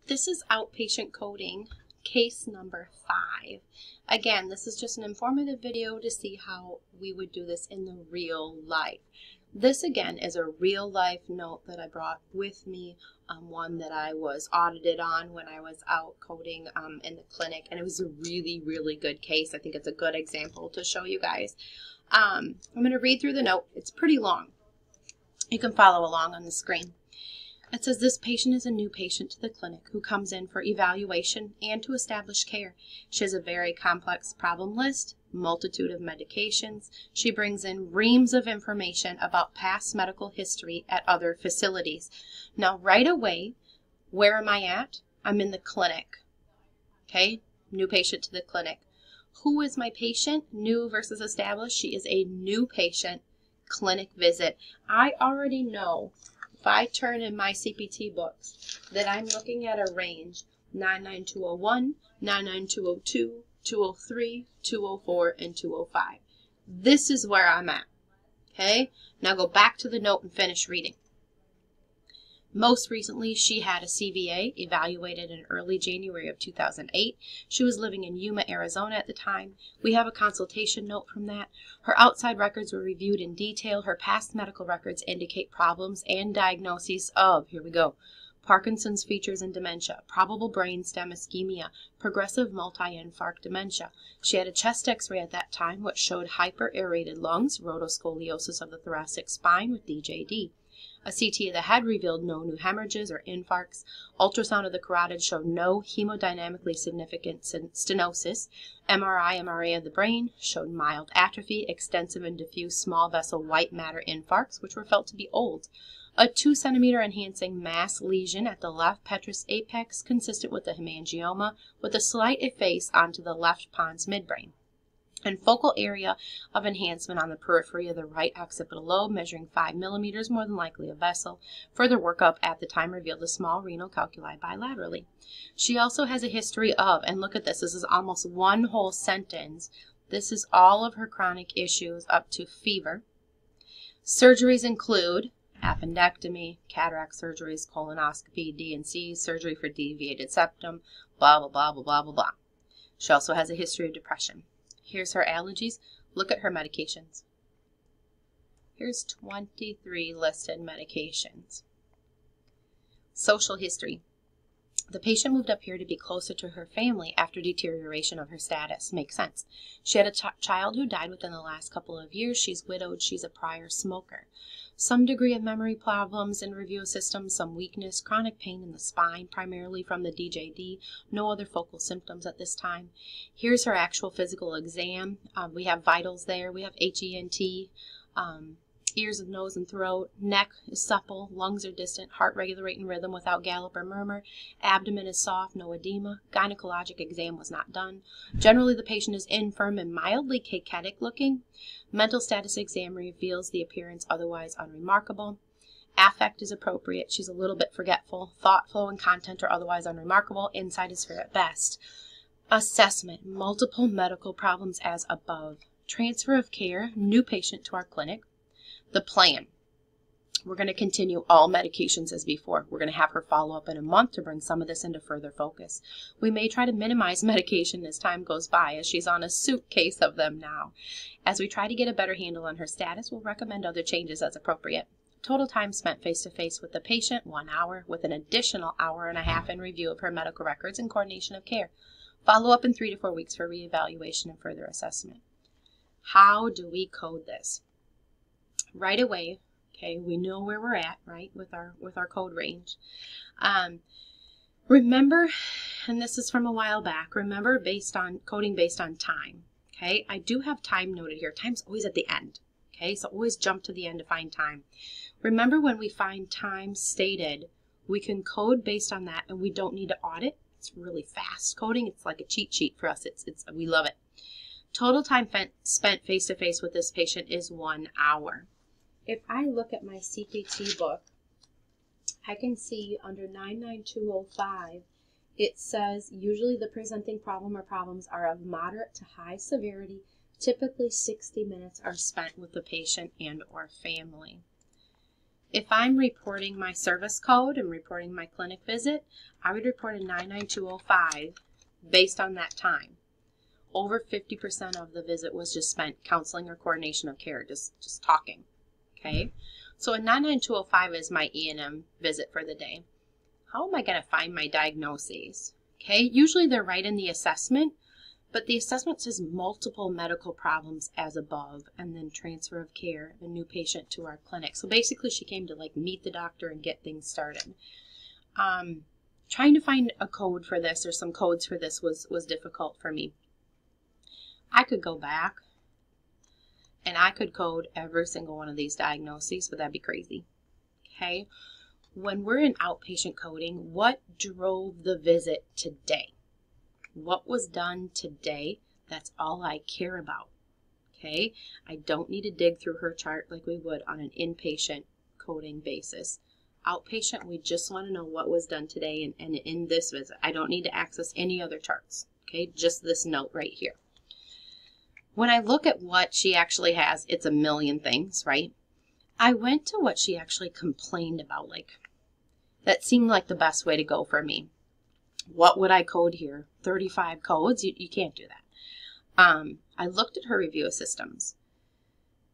This is outpatient coding, case number 5. Again, this is just an informative video to see how we would do this in the real life. This again is a real life note that I brought with me, one that I was audited on when I was out coding in the clinic, and it was a really, really good case. I think it's a good example to show you guys. I'm going to read through the note. It's pretty long. You can follow along on the screen. It says, this patient is a new patient to the clinic who comes in for evaluation and to establish care. She has a very complex problem list, multitude of medications. She brings in reams of information about past medical history at other facilities. Now, right away, where am I at? I'm in the clinic. Okay, new patient to the clinic. Who is my patient? New versus established. She is a new patient, clinic visit. I already know, if I turn in my CPT books, that I'm looking at a range 99201, 99202, 203, 204, and 205. This is where I'm at. Okay? Now go back to the note and finish reading. Most recently, she had a CVA evaluated in early January of 2008. She was living in Yuma, Arizona at the time. We have a consultation note from that. Her outside records were reviewed in detail. Her past medical records indicate problems and diagnoses of, here we go, Parkinson's features and dementia, probable brainstem ischemia, progressive multi-infarct dementia. She had a chest x-ray at that time which showed hyper-aerated lungs, rotoscoliosis of the thoracic spine with DJD. A CT of the head revealed no new hemorrhages or infarcts. Ultrasound of the carotid showed no hemodynamically significant stenosis. MRI of the brain showed mild atrophy, extensive and diffuse small vessel white matter infarcts, which were felt to be old. A 2 centimeter enhancing mass lesion at the left petrous apex consistent with a hemangioma with a slight efface onto the left pons midbrain. And focal area of enhancement on the periphery of the right occipital lobe measuring 5 millimeters, more than likely a vessel. Further workup at the time revealed a small renal calculi bilaterally. She also has a history of, and look at this is almost one whole sentence. This is all of her chronic issues up to fever. Surgeries include appendectomy, cataract surgeries, colonoscopy, D&C, surgery for deviated septum, blah, blah, blah, blah, blah, blah, blah. She also has a history of depression. Here's her allergies. Look at her medications. Here's 23 listed medications. Social history. The patient moved up here to be closer to her family after deterioration of her status. Makes sense. She had a child who died within the last couple of years. She's widowed. She's a prior smoker. Some degree of memory problems in review systems, some weakness, chronic pain in the spine, primarily from the DJD. No other focal symptoms at this time. Here's her actual physical exam. We have vitals there. We have HENT. Ears, nose, and throat. Neck is supple. Lungs are distant. Heart regulating rhythm without gallop or murmur. Abdomen is soft. No edema. Gynecologic exam was not done. Generally, the patient is infirm and mildly cachetic looking. Mental status exam reveals the appearance otherwise unremarkable. Affect is appropriate. She's a little bit forgetful. Thought flow and content are otherwise unremarkable. Insight is fair at best. Assessment. Multiple medical problems as above. Transfer of care. New patient to our clinic. The plan. We're going to continue all medications as before. We're going to have her follow up in a month to bring some of this into further focus. We may try to minimize medication as time goes by, as she's on a suitcase of them now. As we try to get a better handle on her status, we'll recommend other changes as appropriate. Total time spent face-to-face with the patient, 1 hour, with an additional hour and a half in review of her medical records and coordination of care. Follow up in 3 to 4 weeks for reevaluation and further assessment. How do we code this? Right away, okay, we know where we're at, right, with our code range. Remember, and this is from a while back, remember coding based on time, okay? I do have time noted here. Time's always at the end, okay? So always jump to the end to find time. Remember when we find time stated, we can code based on that and we don't need to audit. It's really fast coding. It's like a cheat sheet for us. We love it. Total time spent face-to-face with this patient is 1 hour. If I look at my CPT book, I can see under 99205, it says usually the presenting problem or problems are of moderate to high severity. Typically 60 minutes are spent with the patient and or family. If I'm reporting my service code and reporting my clinic visit, I would report a 99205 based on that time. Over 50% of the visit was just spent counseling or coordination of care, just talking. Okay, so a 99205 is my E&M visit for the day. How am I going to find my diagnoses? Okay, usually they're right in the assessment, but the assessment says multiple medical problems as above, and then transfer of care, a new patient to our clinic. So basically she came to like meet the doctor and get things started. Trying to find a code for this or some codes for this was difficult for me. I could go back and I could code every single one of these diagnoses, but that'd be crazy. Okay, when we're in outpatient coding, what drove the visit today? What was done today? That's all I care about. Okay, I don't need to dig through her chart like we would on an inpatient coding basis. Outpatient, we just want to know what was done today and in this visit. I don't need to access any other charts. Okay, just this note right here. When I look at what she actually has, it's a million things, right? I went to what she actually complained about, like that seemed like the best way to go for me. What would I code here? 35 codes? You can't do that. I looked at her review of systems.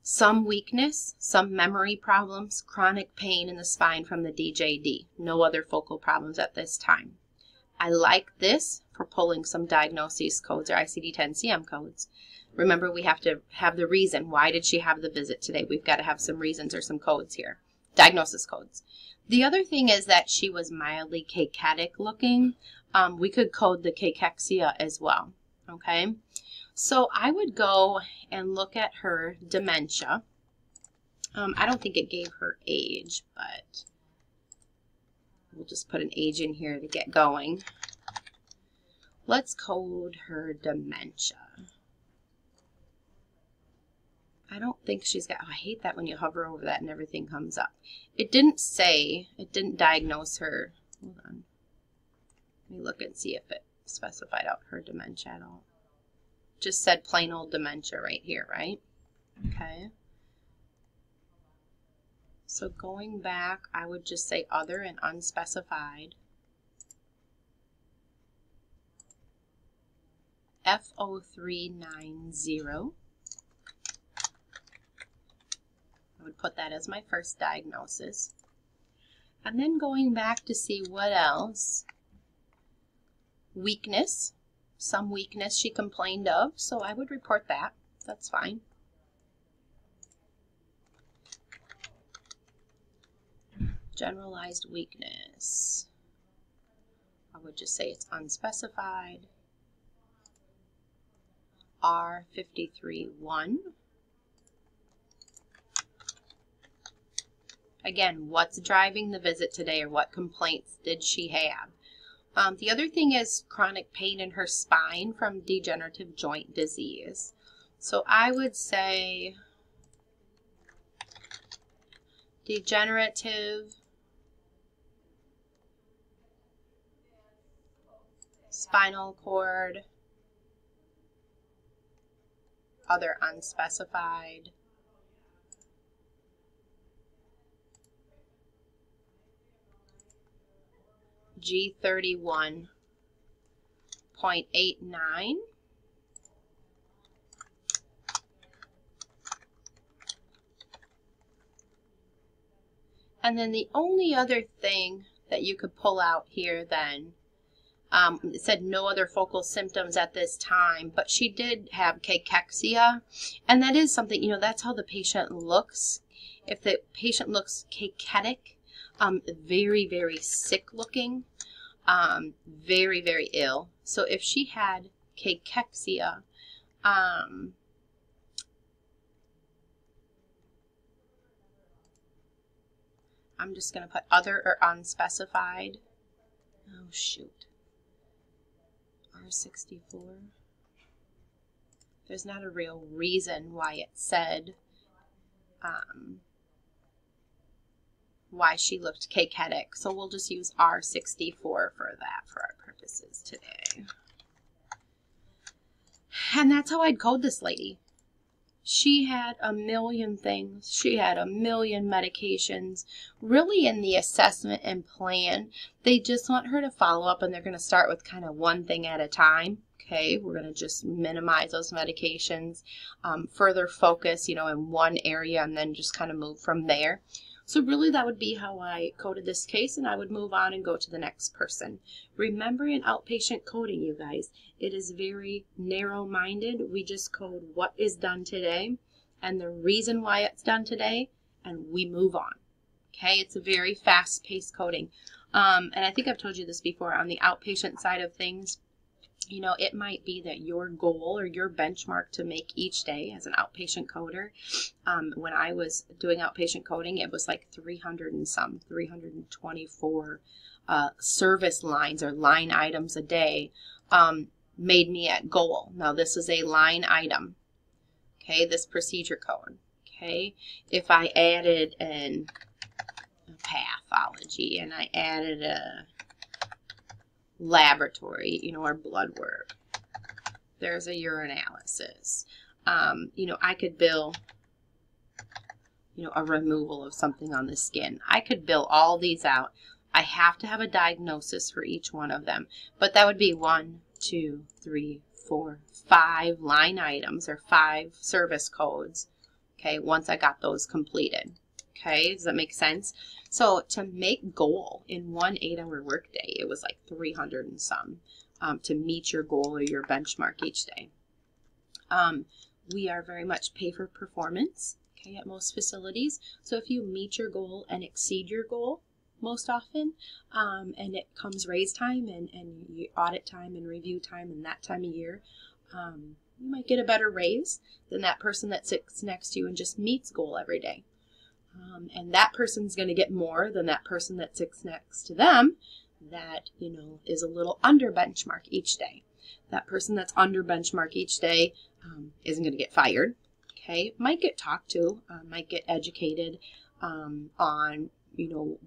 Some weakness, some memory problems, chronic pain in the spine from the DJD. No other focal problems at this time. I like this for pulling some diagnoses codes or ICD-10-CM codes. Remember, we have to have the reason. Why did she have the visit today? We've got to have some reasons or some codes here. Diagnosis codes. The other thing is that she was mildly cachetic looking. We could code the cachexia as well. Okay. So I would go and look at her dementia. I don't think it gave her age, but we'll just put an age in here to get going. Let's code her dementia. I don't think she's got, oh, I hate that when you hover over that and everything comes up. It didn't diagnose her. Hold on. Let me look and see if it specified out her dementia at all. Just said plain old dementia right here, right? Okay. So going back, I would just say other and unspecified. F0390. I would put that as my first diagnosis. And then going back to see what else. Weakness. Some weakness she complained of, so I would report that. That's fine. Generalized weakness. I would just say it's unspecified. R53-1. Again, what's driving the visit today, or what complaints did she have? The other thing is chronic pain in her spine from degenerative joint disease. So I would say degenerative spinal cord, other unspecified. G31.89. And then the only other thing that you could pull out here then, it said no other focal symptoms at this time, but she did have cachexia, and that is something, that's how the patient looks. If the patient looks cachetic, very, very sick looking, very, very ill. So if she had cachexia, I'm just going to put other or unspecified. Oh, shoot. R64. There's not a real reason why it said why she looked cachetic. So we'll just use R64 for that for our purposes today. And that's how I'd code this lady. She had a million things. She had a million medications. Really, in the assessment and plan, they just want her to follow up, and they're going to start with kind of one thing at a time. Okay, we're going to just minimize those medications, further focus, in one area, and then just kind of move from there. So really, that would be how I coded this case, and I would move on and go to the next person. Remember, in outpatient coding, you guys, it is very narrow-minded. We just code what is done today and the reason why it's done today, and we move on. Okay, it's a very fast-paced coding. And I think I've told you this before, on the outpatient side of things, it might be that your goal or your benchmark to make each day as an outpatient coder, when I was doing outpatient coding, it was like 324 service lines or line items a day made me at goal. Now, this is a line item, okay, this procedure code, okay? If I added a pathology and I added a laboratory, or blood work. There's a urinalysis. I could bill, a removal of something on the skin. I could bill all these out. I have to have a diagnosis for each one of them, but that would be 1, 2, 3, 4, 5 line items or 5 service codes, okay, once I got those completed. Okay, does that make sense? So to make goal in one 8-hour workday, it was like 300 and some to meet your goal or your benchmark each day. We are very much pay for performance, okay, at most facilities. So if you meet your goal and exceed your goal most often, and it comes raise time and audit time and review time and that time of year, you might get a better raise than that person that sits next to you and just meets goal every day. And that person's going to get more than that person that sits next to them that, is a little under benchmark each day. That person that's under benchmark each day isn't going to get fired, okay? Might get talked to, might get educated on,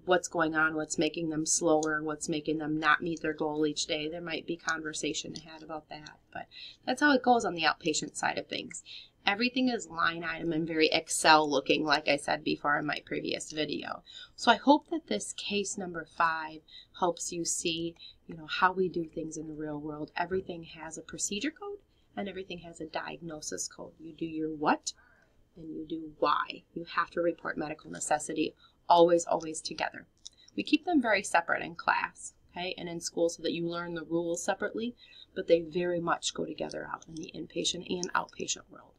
what's going on, what's making them slower, what's making them not meet their goal each day. There might be conversation had about that, but that's how it goes on the outpatient side of things. Everything is line item and very Excel looking, like I said before in my previous video. So I hope that this case number 5 helps you see, how we do things in the real world. Everything has a procedure code and everything has a diagnosis code. You do your what and you do why. You have to report medical necessity always, always together. We keep them very separate in class, okay, and in school so that you learn the rules separately, but they very much go together out in the inpatient and outpatient world.